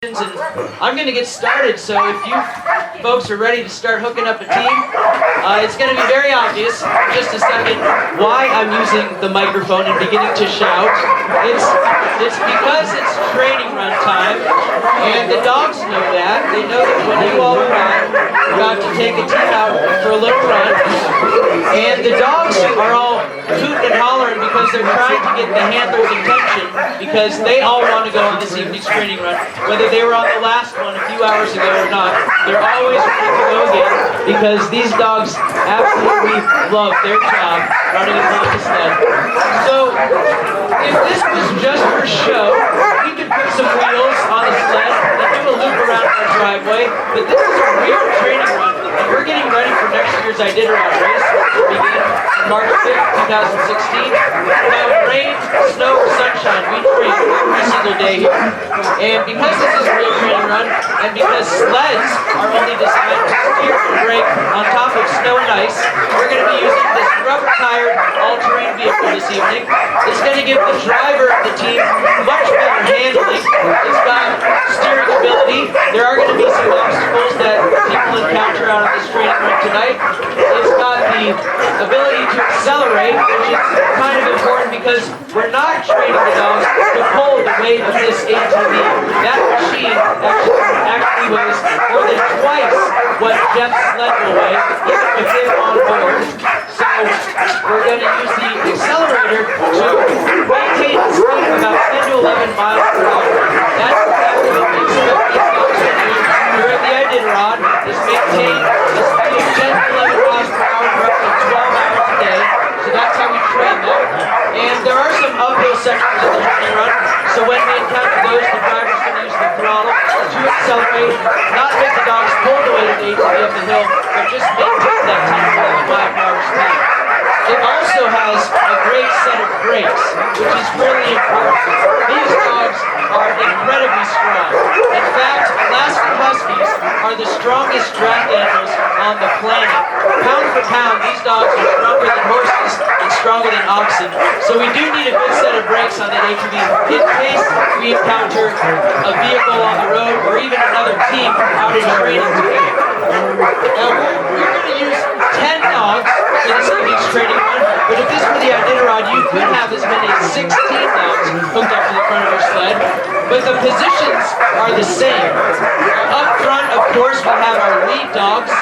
And I'm going to get started, so if you folks are ready to start hooking up a team, it's going to be very obvious in just a second why I'm using the microphone and beginning to shout. It's because it's training run time, and the dogs know that. They know that when you all arrive, you're about to take a team out for a little run, and the dogs are all hooting and hollering because they're trying to get the handler's attention because they all want to go on this evening's training run. Whether they were on the last one a few hours ago or not, they're always ready to go again because these dogs absolutely love their job running in front of the sled. So, if this was just for show, we could put some wheels on the sled and do a loop around our driveway, but this is a real training run, and we're getting ready for next year's Iditarod race, which will begin March 5th, 2016. Now, rain, snow, or sunshine, we train every single day here. And because this is a real training run, and because sleds are only designed to steer and brake on top of snow and ice, we're going to be using this rubber-tired all-terrain vehicle this evening. It's going to give the driver of the team much better handling. It's got steering ability. There are going to be some obstacles that people encounter out on this training run tonight. It's got the ability to accelerate, which is kind of important because we're not training the dogs to pull the weight of this ATV. That machine actually weighs more than twice what Jeff's sled will weigh, even with him on board. So we're going to use the accelerator to maintain a speed of about 10 to 11 miles per hour. That's exactly what we expect these dogs to do during the Iditarod, is maintain a speed of 10 to 11 miles per hour for up to 12 hours a day. So that's how we train them. And there are some uphill sections of the training run, so when we encounter those, the driver's going to use the throttle to accelerate, not make the dogs pull the weight of the ATV up the hill, but just maintain that 10 to 11 mile per hour speed. It also has a great set of brakes, which is really important. These dogs are incredibly strong. In fact, Alaskan Huskies are the strongest draft animals on the planet. Pound for pound, these dogs are stronger than horses and stronger than oxen. So we do need a good set of brakes on that ATV in case we encounter a vehicle on the road or even another team out in training today. Now, we're going to use 10 dogs for this evening's training run, but if this were the Iditarod, you could have as many as 16 dogs hooked up to the front of your sled, but the positions are the same. Up front, of course, we have our lead dogs.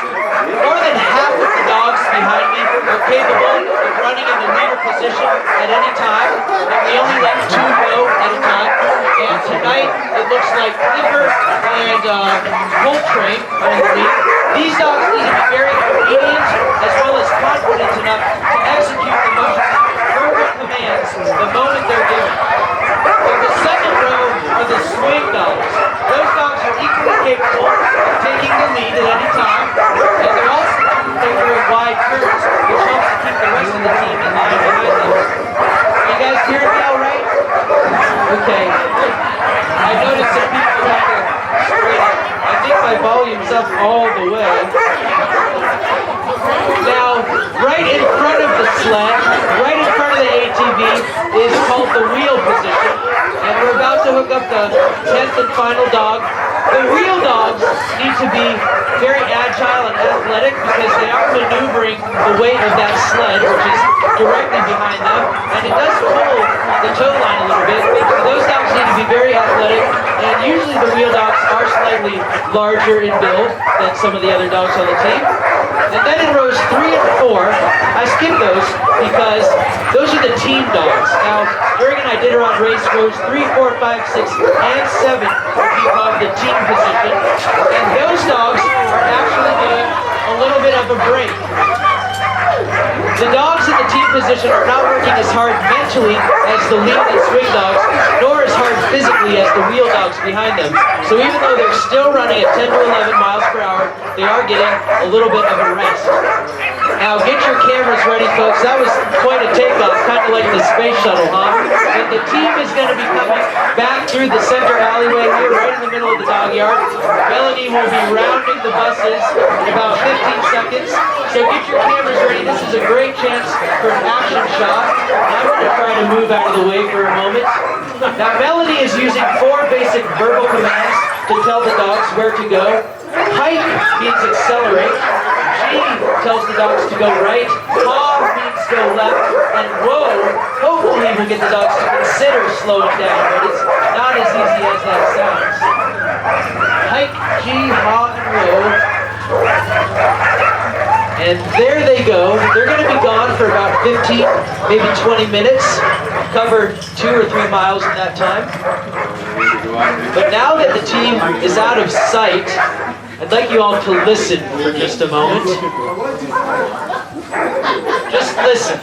More than half of the dogs behind me are capable of running in the leader position at any time, and we only let 2 go at a time. And tonight, it looks like Clipper and Coltrane are in the lead. These dogs need to be very obedient as well as confident enough to execute the most verbal commands the moment they're given. In the second row are the swing dogs. Those dogs are equally capable of taking the lead at any time, and they're also capable of wide turns, which helps to keep the rest of the team in line behind them. Are you guys hearing me all right? Okay. I noticed some people had to straight up. I think my volume's up all the way. Now, right in front of the sled, right in front of the ATV, is called the wheel position. And we're about to hook up the 10th and final dog. The wheel dogs need to be very agile and athletic because they are maneuvering the weight of that sled, which is directly behind them. And it does pull the tow line a little bit. So those dogs need to be very athletic. And usually the wheel dogs are slightly larger in build than some of the other dogs on the team. And then in rows 3 and 4, I skipped those because those are the team dogs. Now, during an Iditarod race, rows 3, 4, 5, 6, and 7 would be called the team position. And those dogs are actually getting a little bit of a break. The dogs in the team position are not working as hard mentally as the lead and swing dogs, nor as hard physically as the wheel dogs behind them. So even though they're still running at 10 to 11 miles per hour, they are getting a little bit of a rest. Now get your cameras ready, folks. That was quite a takeoff, kind of like the space shuttle, huh? And the team is going to be coming back through the center alleyway here, right in the middle of the dog yard. Melanie will be rounding the buses in about 15 seconds. So get your cameras ready. This is a great chance for an action shot. I'm going to try to move out of the way for a moment. Now Melanie is using 4 basic verbal commands to tell the dogs where to go. Hike means accelerate. G tells the dogs to go right. Ha means go left. And whoa, hopefully will get the dogs to consider slowing down, but it's not as easy as that sounds. Hike, G, ha, and whoa. And there they go. They're going to be gone for about 15, maybe 20 minutes. Cover 2 or 3 miles in that time. But now that the team is out of sight, I'd like you all to listen for just a moment. Just listen.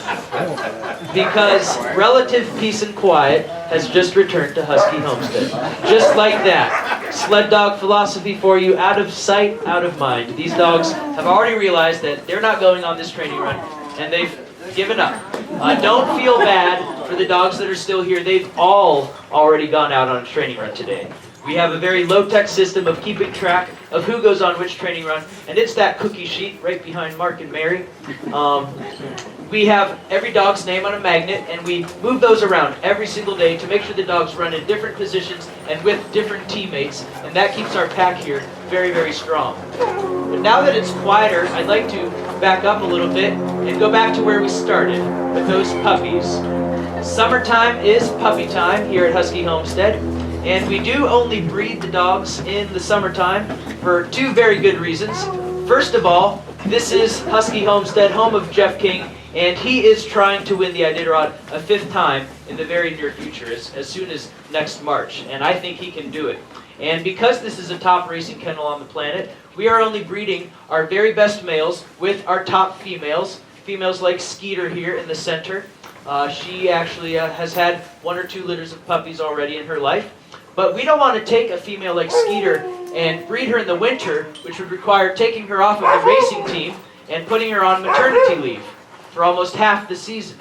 Because relative peace and quiet has just returned to Husky Homestead. Just like that. Sled dog philosophy for you, out of sight, out of mind. These dogs have already realized that they're not going on this training run, and they've given up. Don't feel bad for the dogs that are still here. They've all already gone out on a training run today. We have a very low-tech system of keeping track of who goes on which training run, and it's that cookie sheet right behind Mark and Mary. We have every dog's name on a magnet, and we move those around every single day to make sure the dogs run in different positions and with different teammates, and that keeps our pack here very, very strong. But now that it's quieter, I'd like to back up a little bit and go back to where we started with those puppies. Summertime is puppy time here at Husky Homestead, and we do only breed the dogs in the summertime for 2 very good reasons. First of all, this is Husky Homestead, home of Jeff King, and he is trying to win the Iditarod a 5th time in the very near future, as soon as next March, and I think he can do it. And because this is a top racing kennel on the planet, we are only breeding our very best males with our top females. Females like Skeeter here in the center. She actually has had 1 or 2 litters of puppies already in her life. But we don't want to take a female like Skeeter and breed her in the winter, which would require taking her off of the racing team and putting her on maternity leave for almost half the season.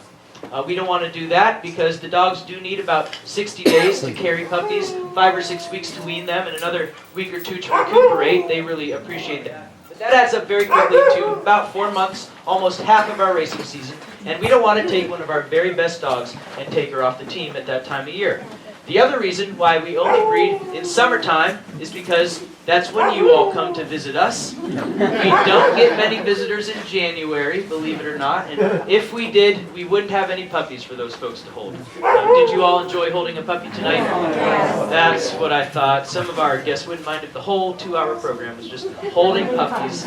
We don't want to do that because the dogs do need about 60 days to carry puppies, 5 or 6 weeks to wean them, and another week or 2 to recuperate. They really appreciate that. But that adds up very quickly to about 4 months, almost half of our racing season, and we don't want to take one of our very best dogs and take her off the team at that time of year. The other reason why we only breed in summertime is because that's when you all come to visit us. We don't get many visitors in January, believe it or not, and if we did, we wouldn't have any puppies for those folks to hold. Did you all enjoy holding a puppy tonight? That's what I thought. Some of our guests wouldn't mind if the whole 2-hour program was just holding puppies.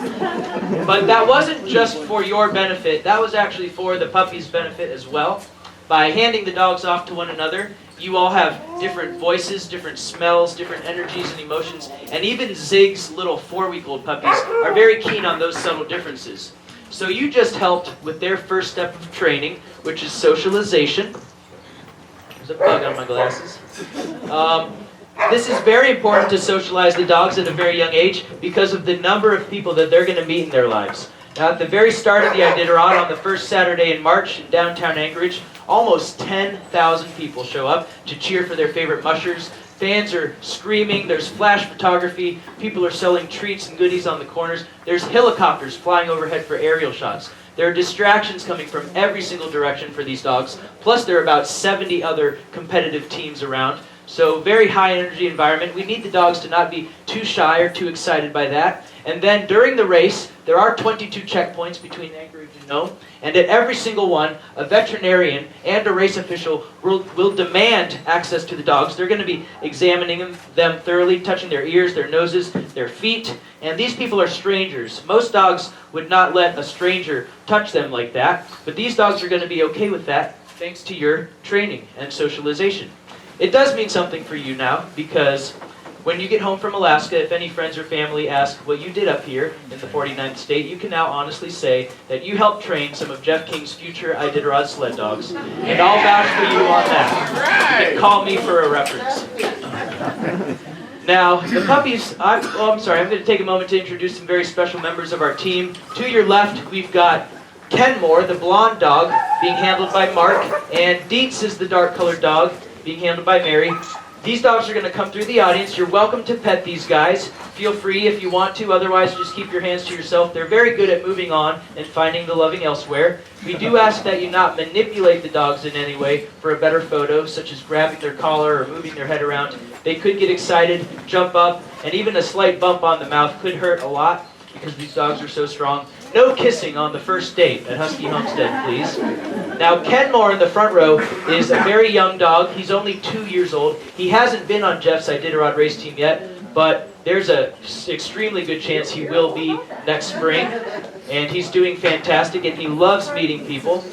But that wasn't just for your benefit, that was actually for the puppies' benefit as well. By handing the dogs off to one another, you all have different voices, different smells, different energies and emotions, and even Zig's little 4-week-old puppies are very keen on those subtle differences. So you just helped with their first step of training, which is socialization. There's a bug on my glasses. This is very important to socialize the dogs at a very young age because of the number of people that they're going to meet in their lives. Now, at the very start of the Iditarod, on the first Saturday in March in downtown Anchorage, almost 10,000 people show up to cheer for their favorite mushers. Fans are screaming, there's flash photography, people are selling treats and goodies on the corners, there's helicopters flying overhead for aerial shots. There are distractions coming from every single direction for these dogs, plus there are about 70 other competitive teams around. So very high energy environment. We need the dogs to not be too shy or too excited by that. And then during the race, there are 22 checkpoints between Anchorage and Nome. And at every single one, a veterinarian and a race official will demand access to the dogs. They're going to be examining them thoroughly, touching their ears, their noses, their feet. And these people are strangers. Most dogs would not let a stranger touch them like that. But these dogs are going to be okay with that thanks to your training and socialization. It does mean something for you now, because when you get home from Alaska, if any friends or family ask what you did up here in the 49th state, you can now honestly say that you helped train some of Jeff King's future Iditarod sled dogs, and I'll vouch for you on that. You can call me for a reference. Now, the puppies, I'm going to take a moment to introduce some very special members of our team. To your left, we've got Kenmore, the blonde dog, being handled by Mark, and Dietz is the dark-colored dog, being handled by Mary. These dogs are going to come through the audience. You're welcome to pet these guys. Feel free if you want to. Otherwise, just keep your hands to yourself. They're very good at moving on and finding the loving elsewhere. We do ask that you not manipulate the dogs in any way for a better photo, such as grabbing their collar or moving their head around. They could get excited, jump up, and even a slight bump on the mouth could hurt a lot because these dogs are so strong. No kissing on the first date at Husky Homestead, please. Now, Kenmore in the front row is a very young dog. He's only 2 years old. He hasn't been on Jeff's Iditarod race team yet, but there's an extremely good chance he will be next spring. And he's doing fantastic, and he loves meeting people.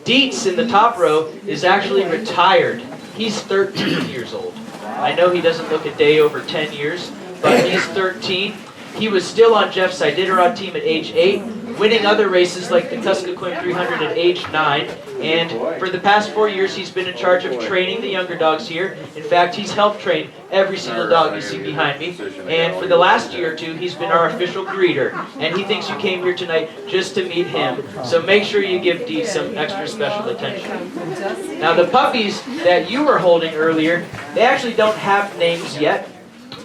Dietz in the top row is actually retired. He's 13 years old. I know he doesn't look a day over 10 years, but he's 13. He was still on Jeff's Iditarod team at age 8, winning other races like the Kuskokwim 300 at age 9. And for the past 4 years, he's been in charge of training the younger dogs here. In fact, he's helped train every single dog you see behind me. And for the last year or two, he's been our official greeter. And he thinks you came here tonight just to meet him. So make sure you give Dee some extra special attention. Now, the puppies that you were holding earlier, they actually don't have names yet.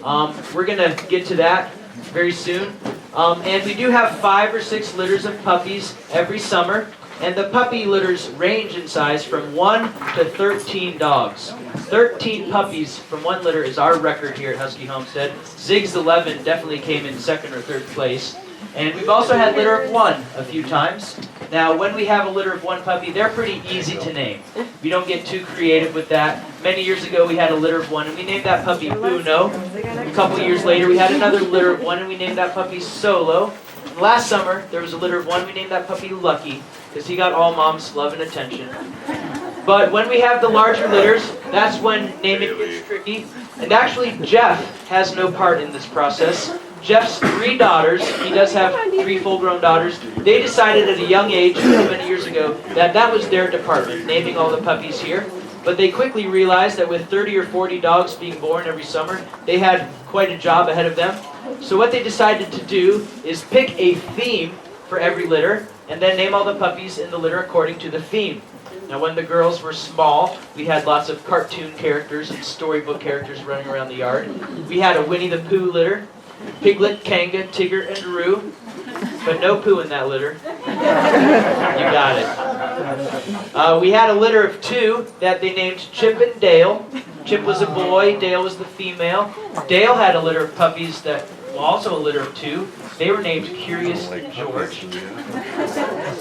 We're going to get to that very soon. And we do have 5 or 6 litters of puppies every summer. And the puppy litters range in size from 1 to 13 dogs. 13 puppies from one litter is our record here at Husky Homestead. Zig's 11 definitely came in 2nd or 3rd place. And we've also had litter of 1 a few times. Now, when we have a litter of 1 puppy, they're pretty easy to name. We don't get too creative with that. Many years ago, we had a litter of 1, and we named that puppy Uno. A couple years later, we had another litter of 1, and we named that puppy Solo. And last summer, there was a litter of 1, we named that puppy Lucky, because he got all Mom's love and attention. But when we have the larger litters, that's when naming gets tricky. And actually, Jeff has no part in this process. Jeff's 3 daughters, he does have 3 full-grown daughters, they decided at a young age, many years ago, that that was their department, naming all the puppies here. But they quickly realized that with 30 or 40 dogs being born every summer, they had quite a job ahead of them. So what they decided to do is pick a theme for every litter, and then name all the puppies in the litter according to the theme. Now, when the girls were small, we had lots of cartoon characters and storybook characters running around the yard. We had a Winnie the Pooh litter, Piglet, Kanga, Tigger, and Roo, but no poo in that litter. You got it. We had a litter of 2 that they named Chip and Dale. Chip was a boy, Dale was the female. Dale had a litter of puppies that were also a litter of 2. They were named Curious and George.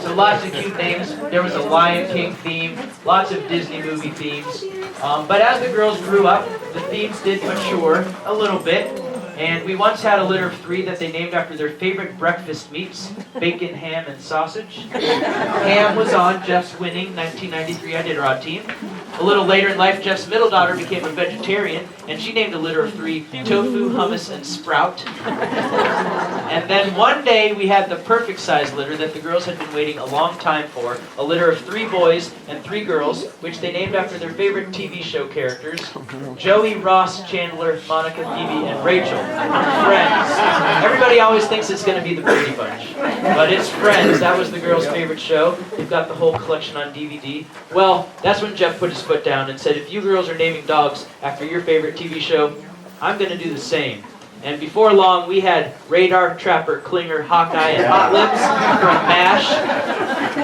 So lots of cute names. There was a Lion King theme, lots of Disney movie themes. But as the girls grew up, the themes did mature a little bit. And we once had a litter of 3 that they named after their favorite breakfast meats, bacon, ham, and sausage. Ham was on Jeff's winning 1993 Iditarod team. A little later in life, Jeff's middle daughter became a vegetarian, and she named a litter of 3 tofu, hummus, and sprout. And then one day, we had the perfect size litter that the girls had been waiting a long time for, a litter of 3 boys and 3 girls, which they named after their favorite TV show characters, Joey, Ross, Chandler, Monica, Phoebe, and Rachel. Friends. Everybody always thinks it's going to be the Brady Bunch, but it's Friends. That was the girls' favorite show. They've got the whole collection on DVD. Well, that's when Jeff put his foot down and said, if you girls are naming dogs after your favorite TV show, I'm going to do the same. And before long, we had Radar, Trapper, Klinger, Hawkeye, and Hot Lips from MASH.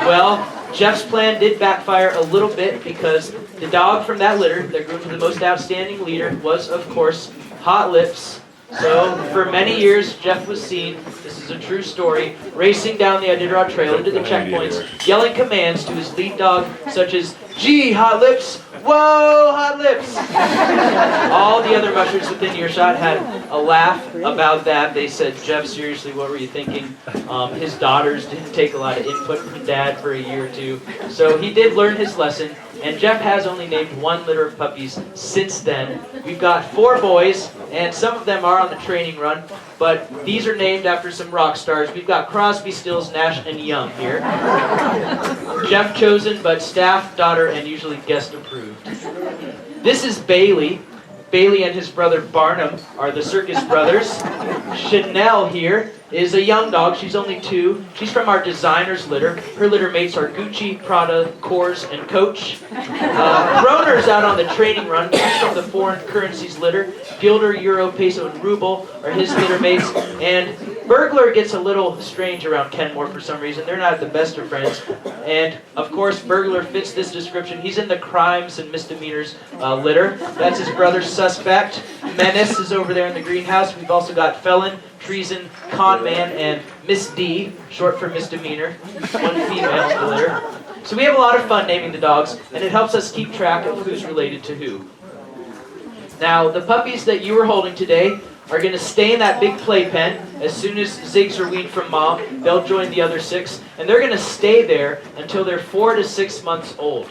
Well, Jeff's plan did backfire a little bit because the dog from that litter that grew into the most outstanding leader was, of course, Hot Lips. So, for many years, Jeff was seen, this is a true story, racing down the Iditarod Trail into the checkpoints, yelling commands to his lead dog, such as, "Gee, Hot Lips! Whoa, Hot Lips!" All the other mushers within earshot had a laugh about that. They said, "Jeff, seriously, what were you thinking?" His daughters didn't take a lot of input from Dad for a year or 2. So he did learn his lesson, and Jeff has only named 1 litter of puppies since then. We've got 4 boys, and some of them are on the training run, but these are named after some rock stars. We've got Crosby, Stills, Nash, and Young here. Jeff chosen, but staff, daughter, and usually guest approved. This is Bailey. Bailey and his brother Barnum are the circus brothers. Chanel here is a young dog. She's only 2. She's from our designer's litter. Her litter mates are Gucci, Prada, Kors, and Coach. Kroner's out on the training run. She's from the foreign currencies litter. Guilder, Euro, Peso, and Ruble are his litter mates. And Burglar gets a little strange around Kenmore for some reason. They're not the best of friends. And, of course, Burglar fits this description. He's in the crimes and misdemeanors litter. That's his brother Suspect. Menace is over there in the greenhouse. We've also got Felon, Treason, Con Man, and Miss D, short for misdemeanor. 1 female in the litter. So we have a lot of fun naming the dogs, and it helps us keep track of who's related to who. Now, the puppies that you were holding today are going to stay in that big playpen. As soon as Zigs are weaned from mom, they'll join the other 6, and they're going to stay there until they're 4 to 6 months old.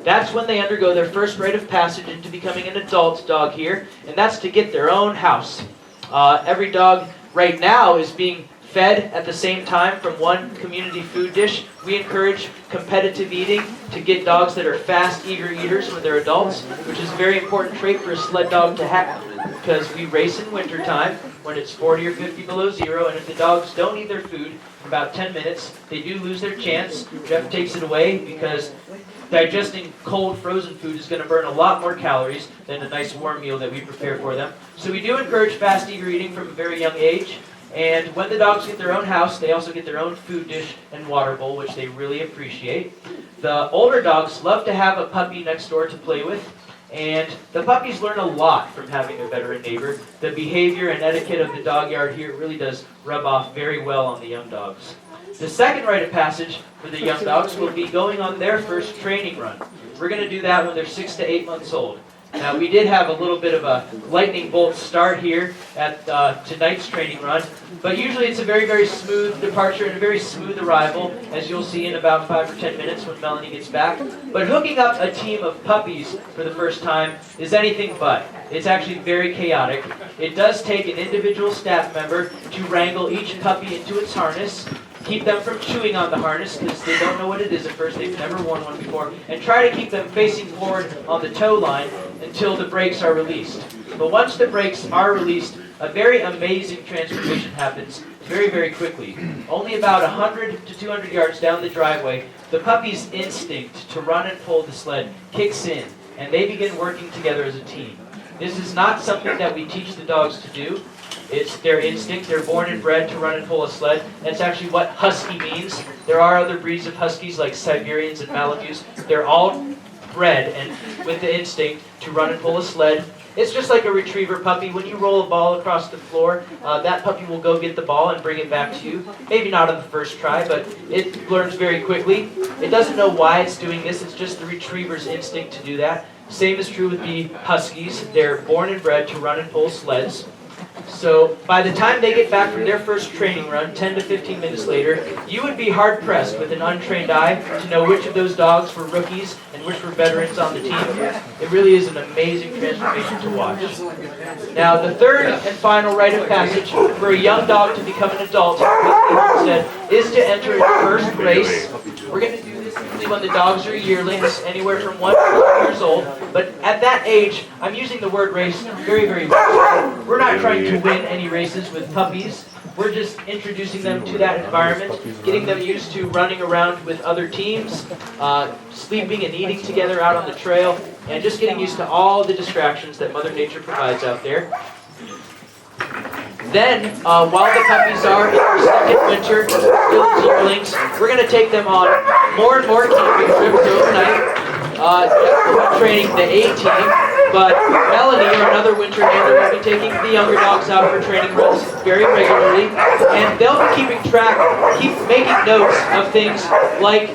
That's when they undergo their first rite of passage into becoming an adult dog here, and that's to get their own house. Every dog right now is being fed at the same time from one community food dish. We encourage competitive eating to get dogs that are fast, eager eaters when they're adults, which is a very important trait for a sled dog to have, because we race in wintertime when it's 40 or 50 below zero, and if the dogs don't eat their food in about 10 minutes, they do lose their chance. Jeff takes it away because digesting cold, frozen food is going to burn a lot more calories than a nice warm meal that we prepare for them. So we do encourage fast, eager eating from a very young age. And when the dogs get their own house, they also get their own food dish and water bowl, which they really appreciate. The older dogs love to have a puppy next door to play with, and the puppies learn a lot from having a veteran neighbor. The behavior and etiquette of the dog yard here really does rub off very well on the young dogs. The second rite of passage for the young dogs will be going on their first training run. We're going to do that when they're 6 to 8 months old. Now, we did have a little bit of a lightning bolt start here at tonight's training run, but usually it's a very, very smooth departure and a very smooth arrival, as you'll see in about 5 or 10 minutes when Melanie gets back. But hooking up a team of puppies for the first time is anything but. It's actually very chaotic. It does take an individual staff member to wrangle each puppy into its harness, keep them from chewing on the harness because they don't know what it is at first, they've never worn one before, and try to keep them facing forward on the tow line until the brakes are released. But once the brakes are released, a very amazing transformation happens very, very quickly. Only about 100 to 200 yards down the driveway, the puppy's instinct to run and pull the sled kicks in, and they begin working together as a team. This is not something that we teach the dogs to do. It's their instinct. They're born and bred to run and pull a sled. That's actually what husky means. There are other breeds of huskies like Siberians and Malamutes. They're all bred and with the instinct to run and pull a sled. It's just like a retriever puppy. When you roll a ball across the floor, that puppy will go get the ball and bring it back to you. Maybe not on the first try, but it learns very quickly. It doesn't know why it's doing this. It's just the retriever's instinct to do that. Same is true with the huskies. They're born and bred to run and pull sleds. So by the time they get back from their first training run, 10 to 15 minutes later, you would be hard-pressed with an untrained eye to know which of those dogs were rookies and which were veterans on the team. It really is an amazing transformation to watch. Now, the third and final rite of passage for a young dog to become an adult, HuskyHomestead, is to enter its first race. We're going to do this usually when the dogs are yearlings, anywhere from 1 to 2 years old. But at that age, I'm using the word race very, very well. We're not trying to win any races with puppies. We're just introducing them to that environment, getting them used to running around with other teams, sleeping and eating together out on the trail, and just getting used to all the distractions that Mother Nature provides out there. Then, while the puppies are in their second winter, still as yearlings, we're going to take them on more and more camping trips overnight. We're training the A team, but Melanie, or another winter handler, will be taking the younger dogs out for training runs very regularly, and they'll be keeping track, keep making notes of things like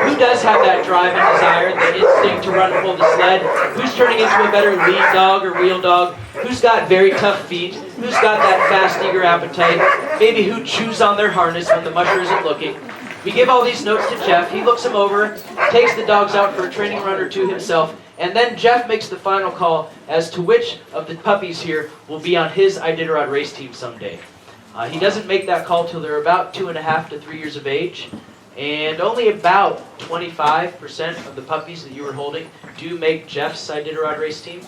who does have that drive and desire, the instinct to run and pull the sled, who's turning into a better lead dog or wheel dog, who's got very tough feet, who's got that fast, eager appetite, maybe who chews on their harness when the musher isn't looking. We give all these notes to Jeff. He looks them over, takes the dogs out for a training run or two himself, and then Jeff makes the final call as to which of the puppies here will be on his Iditarod race team someday. He doesn't make that call till they're about 2.5 to 3 years of age, and only about 25% of the puppies that you were holding do make Jeff's Iditarod race team.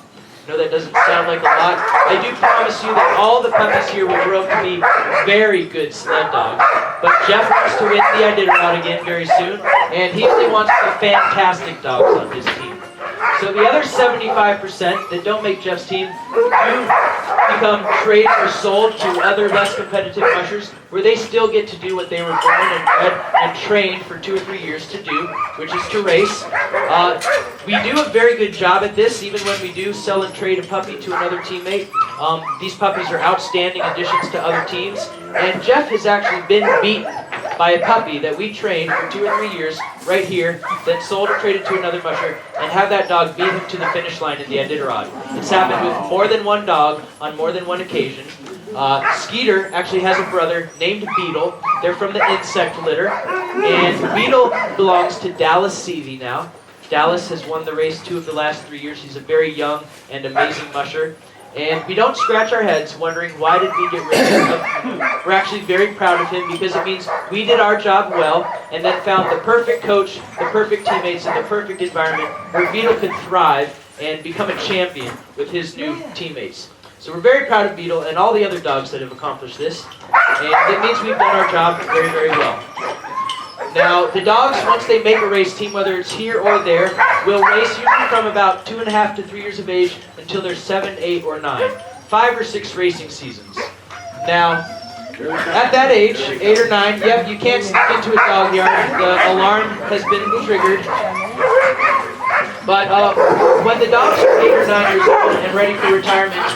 I know that doesn't sound like a lot. I do promise you that all the puppies here will grow up to be very good sled dogs. But Jeff wants to win the Iditarod again very soon, and he only wants the fantastic dogs on his team. So the other 75% that don't make Jeff's team do become traded or sold to other less competitive mushers, where they still get to do what they were born and bred and trained for 2 or 3 years to do, which is to race. We do a very good job at this, even when we do sell and trade a puppy to another teammate. These puppies are outstanding additions to other teams, and Jeff has actually been beaten by a puppy that we trained for 2 or 3 years right here, then sold or traded to another musher, and have that dog beat him to the finish line in the Iditarod. It's happened with more than one dog on more than one occasion. Skeeter actually has a brother named Beetle. They're from the insect litter, and Beetle belongs to Dallas Seavey now. Dallas has won the race 2 of the last 3 years. He's a very young and amazing musher. And we don't scratch our heads wondering why did we get rid of him. We're actually very proud of him because it means we did our job well and then found the perfect coach, the perfect teammates, and the perfect environment where Beetle could thrive and become a champion with his new teammates. So we're very proud of Beetle and all the other dogs that have accomplished this. And it means we've done our job very, very well. Now, the dogs, once they make a race team, whether it's here or there, will race usually from about 2.5 to 3 years of age until they're 7, 8, or 9. 5 or 6 racing seasons. Now, at that age, 8 or 9, yep, you can't sneak into a dog yard. The alarm has been triggered. But when the dogs are 8 or 9 years old and ready for retirement,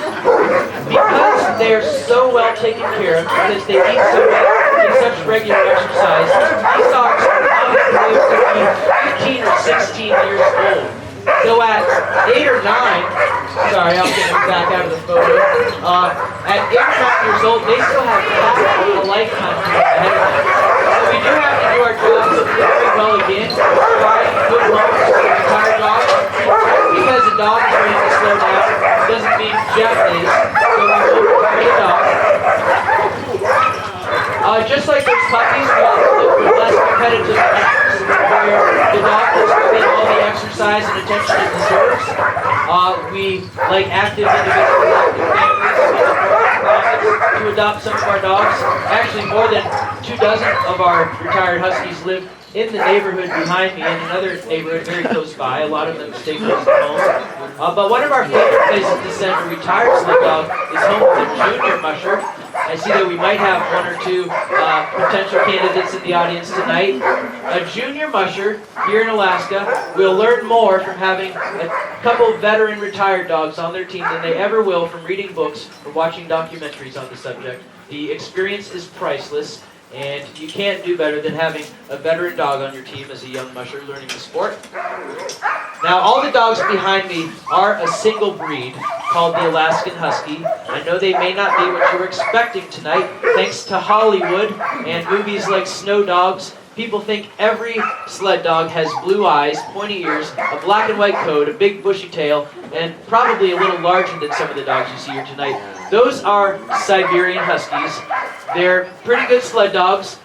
because they're so well taken care of, because they eat so well, get such regular exercise, these dogs live to be 15 or 16 years old. So at 8 or 9, sorry, I'll get them back out of the photo. At 8 or 9 years old, they still have half a lifetime ahead of them. So we do have to do our jobs very well again, providing good homes for retired dogs. Because a dog is ready to slow down doesn't mean Jeff is, so we will retire the dog. Just like those puppies, we also look for less competitive measures where the dog is getting all the exercise and attention it deserves. We like active individuals, active families, to adopt some of our dogs. Actually, more than 24 of our retired Huskies live in the neighborhood behind me and another neighborhood very close by. A lot of them stay close to home. But one of our favorite places to send a retired sled dog is home with a junior musher. I see that we might have 1 or 2 potential candidates in the audience tonight. A junior musher here in Alaska will learn more from having a couple of veteran retired dogs on their team than they ever will from reading books or watching documentaries on the subject. The experience is priceless, and you can't do better than having a veteran dog on your team as a young musher learning the sport. Now, all the dogs behind me are a single breed called the Alaskan Husky. I know they may not be what you were expecting tonight. Thanks to Hollywood and movies like Snow Dogs, people think every sled dog has blue eyes, pointy ears, a black and white coat, a big bushy tail, and probably a little larger than some of the dogs you see here tonight. Those are Siberian Huskies. They're pretty good sled dogs.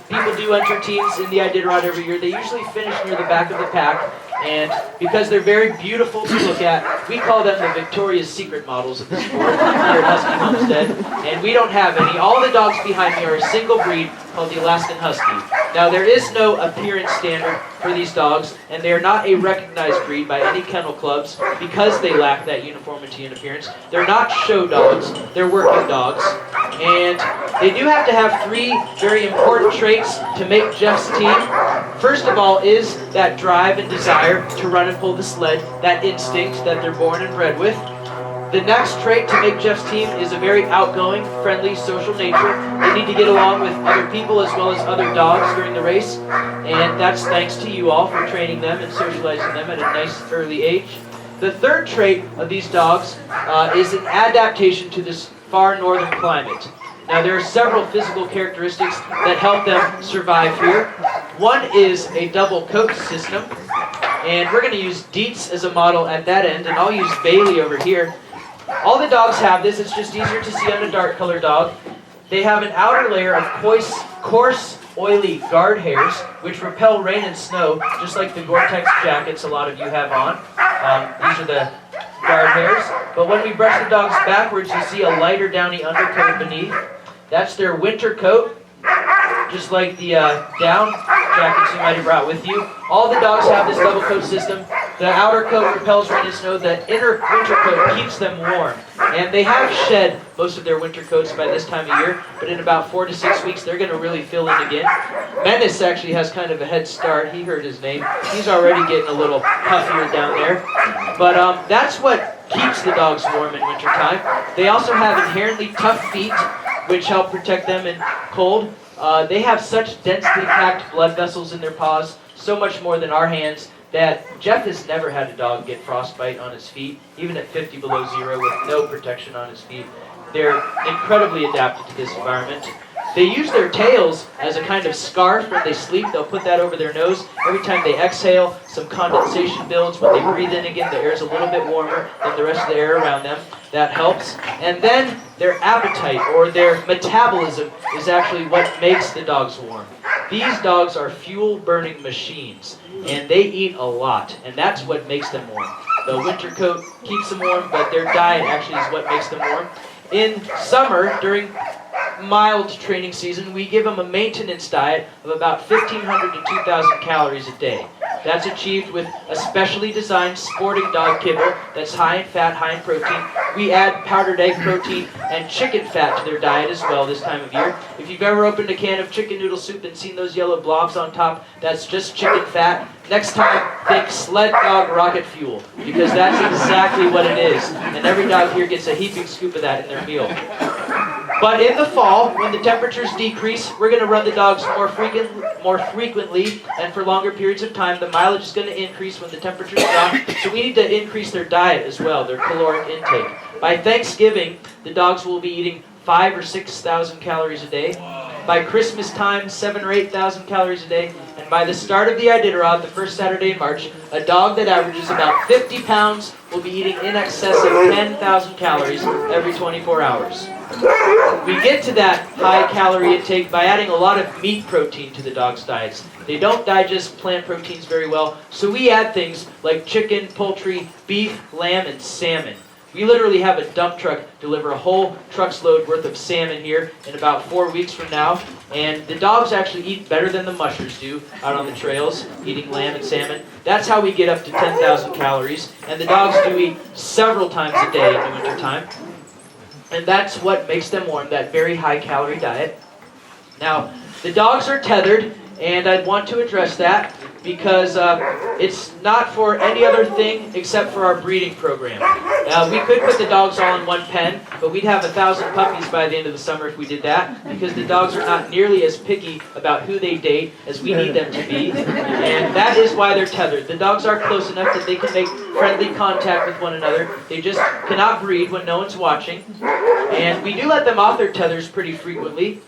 People do enter teams in the Iditarod every year. They usually finish near the back of the pack, and because they're very beautiful to look at, we call them the Victoria's Secret models of the sport here at Husky Homestead, and we don't have any. All the dogs behind me are a single breed called the Alaskan Husky. Now, there is no appearance standard for these dogs, and they are not a recognized breed by any kennel clubs because they lack that uniformity in appearance. They're not show dogs, they're working dogs. And they do have to have 3 very important traits to make Jeff's team. First of all is that drive and desire to run and pull the sled, that instinct that they're born and bred with. The next trait to make Jeff's team is a very outgoing, friendly, social nature. They need to get along with other people as well as other dogs during the race. And that's thanks to you all for training them and socializing them at a nice early age. The third trait of these dogs is an adaptation to this far northern climate. Now, there are several physical characteristics that help them survive here. One is a double coat system, and we're going to use Dietz as a model at that end, and I'll use Bailey over here. All the dogs have this. It's just easier to see on a dark colored dog. They have an outer layer of coarse, oily guard hairs, which repel rain and snow, just like the Gore-Tex jackets a lot of you have on. These are the guard hairs. But when we brush the dogs backwards, you see a lighter downy undercoat beneath. That's their winter coat, just like the down jackets you might have brought with you. All the dogs have this double coat system. The outer coat repels rain and snow. The inner winter coat keeps them warm. And they have shed most of their winter coats by this time of year, but in about 4 to 6 weeks, they're going to really fill in again. Menace actually has kind of a head start. He heard his name. He's already getting a little puffier down there. But that's what keeps the dogs warm in wintertime. They also have inherently tough feet, which help protect them in cold. They have such densely packed blood vessels in their paws, so much more than our hands, that Jeff has never had a dog get frostbite on his feet, even at 50 below zero with no protection on his feet. They're incredibly adapted to this environment. They use their tails as a kind of scarf when they sleep. They'll put that over their nose. Every time they exhale, some condensation builds. When they breathe in again, the air is a little bit warmer than the rest of the air around them. That helps. And then their appetite, or their metabolism, is actually what makes the dogs warm. These dogs are fuel-burning machines, and they eat a lot, and that's what makes them warm. The winter coat keeps them warm, but their diet actually is what makes them warm. In summer, during mild training season, we give them a maintenance diet of about 1,500 to 2,000 calories a day. That's achieved with a specially designed sporting dog kibble that's high in fat, high in protein. We add powdered egg protein and chicken fat to their diet as well this time of year. If you've ever opened a can of chicken noodle soup and seen those yellow blobs on top, that's just chicken fat. Next time, think sled dog rocket fuel, because that's exactly what it is. And every dog here gets a heaping scoop of that in their meal. But in the fall, when the temperatures decrease, we're going to run the dogs more frequently and for longer periods of time. The mileage is going to increase when the temperatures drop, so we need to increase their diet as well, their caloric intake. By Thanksgiving, the dogs will be eating 5,000 or 6,000 calories a day. By Christmas time, 7,000 or 8,000 calories a day. And by the start of the Iditarod, the first Saturday in March, a dog that averages about 50 pounds will be eating in excess of 10,000 calories every 24 hours. We get to that high calorie intake by adding a lot of meat protein to the dogs' diets. They don't digest plant proteins very well, so we add things like chicken, poultry, beef, lamb, and salmon. We literally have a dump truck deliver a whole truck's load worth of salmon here in about 4 weeks from now. And the dogs actually eat better than the mushers do out on the trails, eating lamb and salmon. That's how we get up to 10,000 calories. And the dogs do eat several times a day in the wintertime. And that's what makes them warm, that very high calorie diet. Now, the dogs are tethered, and I'd want to address that because it's not for any other thing except for our breeding program. We could put the dogs all in one pen, but we'd have 1,000 puppies by the end of the summer if we did that, because the dogs are not nearly as picky about who they date as we need them to be, and that is why they're tethered. The dogs are close enough that they can make friendly contact with one another. They just cannot breed when no one's watching, and we do let them off their tethers pretty frequently.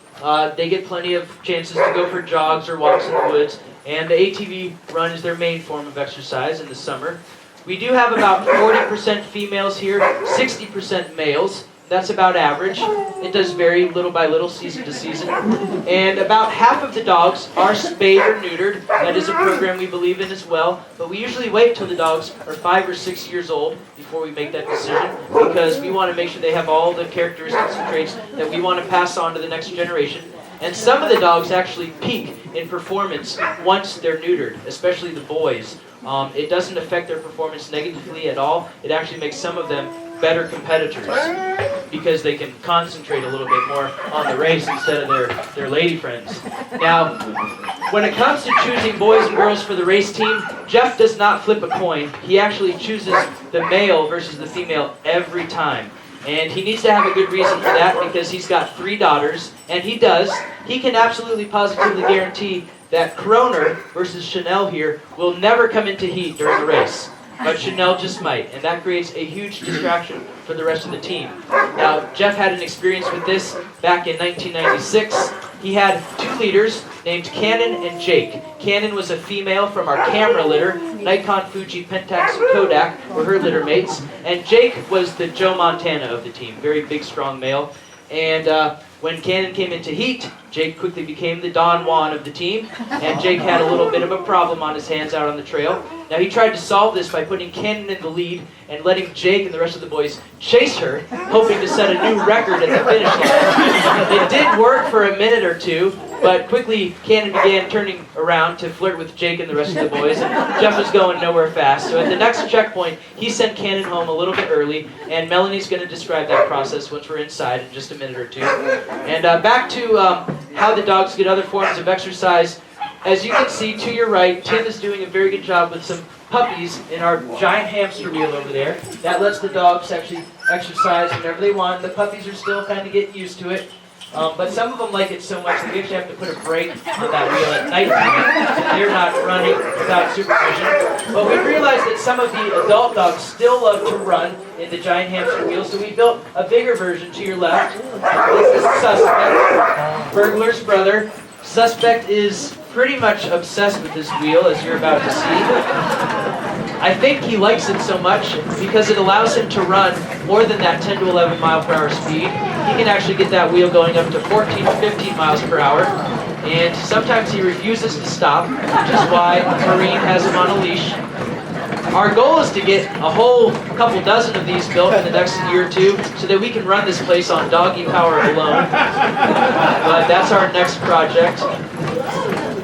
They get plenty of chances to go for jogs or walks in the woods, and the ATV run is their main form of exercise in the summer. We do have about 40% females here, 60% males. That's about average. It does vary little by little, season to season. And about half of the dogs are spayed or neutered. That is a program we believe in as well. But we usually wait till the dogs are 5 or 6 years old before we make that decision, because we want to make sure they have all the characteristics and traits that we want to pass on to the next generation. And some of the dogs actually peak in performance once they're neutered, especially the boys. It doesn't affect their performance negatively at all. It actually makes some of them better competitors because they can concentrate a little bit more on the race instead of their lady friends. Now, when it comes to choosing boys and girls for the race team, Jeff does not flip a coin. He actually chooses the male versus the female every time. And he needs to have a good reason for that, because he's got 3 daughters, and he does. He can absolutely positively guarantee that Kroner versus Chanel here will never come into heat during the race. But Chanel just might, and that creates a huge distraction for the rest of the team. Now, Jeff had an experience with this back in 1996. He had 2 leaders named Cannon and Jake. Cannon was a female from our camera litter. Nikon, Fuji, Pentax, and Kodak were her litter mates. And Jake was the Joe Montana of the team, very big, strong male. And When Cannon came into heat, Jake quickly became the Don Juan of the team, and Jake had a little bit of a problem on his hands out on the trail. Now he tried to solve this by putting Cannon in the lead and letting Jake and the rest of the boys chase her, hoping to set a new record at the finish line. It did work for a minute or two, but quickly Cannon began turning around to flirt with Jake and the rest of the boys, and Jeff was going nowhere fast. So at the next checkpoint, he sent Cannon home a little bit early, and Melanie's going to describe that process once we're inside in just a minute or two. And back to how the dogs get other forms of exercise. As you can see to your right, Tim is doing a very good job with some puppies in our giant hamster wheel over there. That lets the dogs actually exercise whenever they want. The puppies are still kind of getting used to it. But some of them like it so much that we actually have to put a brake on that wheel at night time, so they're not running without supervision. But we realized that some of the adult dogs still love to run in the giant hamster wheel, so we built a bigger version to your left. This is Suspect, Burglar's brother. Suspect is pretty much obsessed with this wheel, as you're about to see. I think he likes it so much because it allows him to run more than that 10 to 11 mile per hour speed. He can actually get that wheel going up to 14 to 15 miles per hour. And sometimes he refuses to stop, which is why Marine has him on a leash. Our goal is to get a whole couple dozen of these built in the next year or two so that we can run this place on doggy power alone. But that's our next project.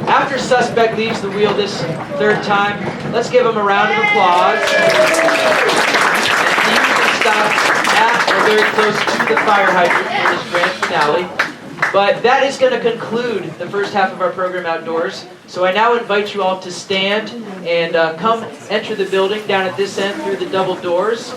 After Suspect leaves the wheel this third time, let's give him a round of applause. And he usually stops at or very close to the fire hydrant for this grand finale. But that is going to conclude the first half of our program outdoors. So I now invite you all to stand and come enter the building down at this end through the double doors.